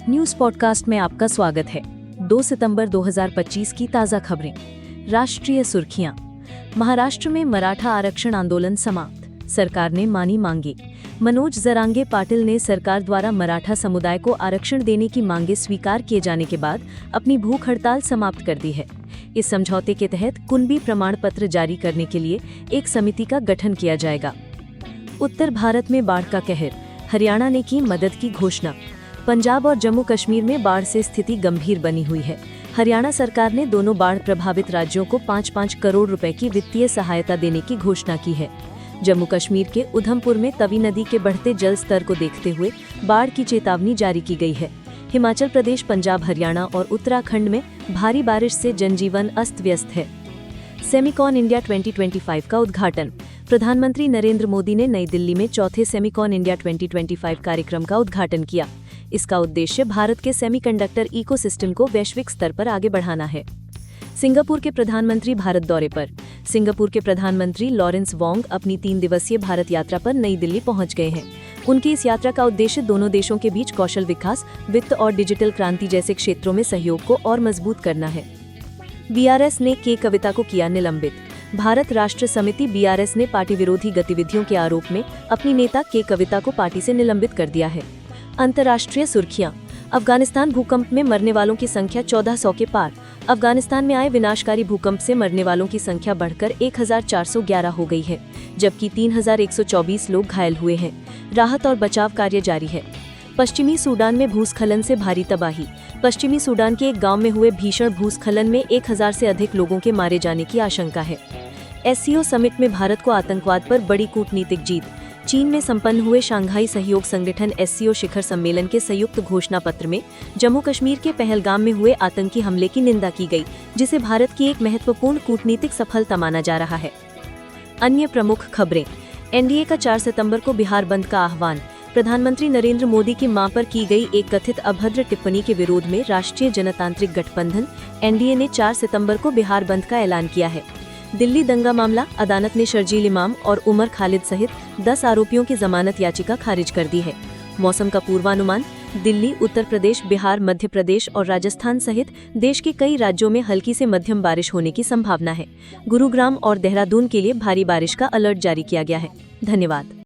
News podcast में आपका स्वागत है। 2 सितंबर 2025 की ताज़ा खबरें। राष्ट्रीय सुर्खियां। महाराष्ट्र में मराठा आरक्षण आंदोलन समाप्त, सरकार ने मानी मांगे। मनोज जरांगे पाटिल ने सरकार द्वारा मराठा समुदाय को आरक्षण देने की मांगे स्वीकार किए जाने के बाद अपनी भूख हड़ताल समाप्त कर दी है। इस समझौते के तहत कुणबी प्रमाण पत्र जारी करने के लिए एक समिति का गठन किया जाएगा। उत्तर भारत में बाढ़ का कहर, हरियाणा ने की मदद की घोषणा। पंजाब और जम्मू कश्मीर में बाढ़ से स्थिति गंभीर बनी हुई है। हरियाणा सरकार ने दोनों बाढ़ प्रभावित राज्यों को 5-5 करोड़ रुपए की वित्तीय सहायता देने की घोषणा की है। जम्मू कश्मीर के उधमपुर में तवी नदी के बढ़ते जल स्तर को देखते हुए बाढ़ की चेतावनी जारी की गई है। हिमाचल प्रदेश, पंजाब, हरियाणा और उत्तराखंड में भारी बारिश से जनजीवन अस्त व्यस्त है। सेमिकॉन इंडिया 2025 का उद्घाटन। प्रधानमंत्री नरेंद्र मोदी ने नई दिल्ली में चौथे सेमिकॉन इंडिया 2025 कार्यक्रम का उद्घाटन किया। इसका उद्देश्य भारत के सेमीकंडक्टर इकोसिस्टम को वैश्विक स्तर पर आगे बढ़ाना है। सिंगापुर के प्रधानमंत्री भारत दौरे पर। सिंगापुर के प्रधानमंत्री लॉरेंस वोंग अपनी 3 दिवसीय भारत यात्रा पर नई दिल्ली पहुंच गए हैं। उनकी इस यात्रा का उद्देश्य दोनों देशों के बीच कौशल विकास, वित्त और डिजिटल क्रांति जैसे क्षेत्रों में सहयोग को और मजबूत करना है। बीआरएस ने के कविता को किया निलंबित। भारत राष्ट्र समिति बीआरएस ने पार्टी विरोधी गतिविधियों के आरोप में अपनी नेता के कविता को पार्टी से निलंबित कर दिया है। अंतर्राष्ट्रीय सुर्खियां। अफगानिस्तान भूकंप में मरने वालों की संख्या 1400 के पार। अफगानिस्तान में आए विनाशकारी भूकंप से मरने वालों की संख्या बढ़कर 1411 हो गई है, जबकि 3124 लोग घायल हुए हैं। राहत और बचाव कार्य जारी है। पश्चिमी सूडान में भूस्खलन से भारी तबाही। पश्चिमी सूडान के एक गांव में हुए भीषण भूस्खलन में 1000 से अधिक लोगों के मारे जाने की आशंका है। एससीओ समिट में भारत को आतंकवाद पर बड़ी कूटनीतिक जीत। चीन में संपन्न हुए शंघाई सहयोग संगठन एससीओ शिखर सम्मेलन के संयुक्त घोषणा पत्र में जम्मू कश्मीर के पहलगाम में हुए आतंकी हमले की निंदा की गई, जिसे भारत की एक महत्वपूर्ण कूटनीतिक सफलता माना जा रहा है। अन्य प्रमुख खबरें। एनडीए का 4 सितंबर को बिहार बंद का आह्वान। प्रधानमंत्री नरेंद्र मोदी की मां पर की गई एक कथित अभद्र टिप्पणी के विरोध में राष्ट्रीय जनतांत्रिक गठबंधन एनडीए ने 4 सितंबर को बिहार बंद का ऐलान किया है। दिल्ली दंगा मामला, अदालत ने शर्जील इमाम और उमर खालिद सहित 10 आरोपियों की जमानत याचिका खारिज कर दी है। मौसम का पूर्वानुमान। दिल्ली, उत्तर प्रदेश, बिहार, मध्य प्रदेश और राजस्थान सहित देश के कई राज्यों में हल्की से मध्यम बारिश होने की संभावना है। गुरुग्राम और देहरादून के लिए भारी बारिश का अलर्ट जारी किया गया है। धन्यवाद।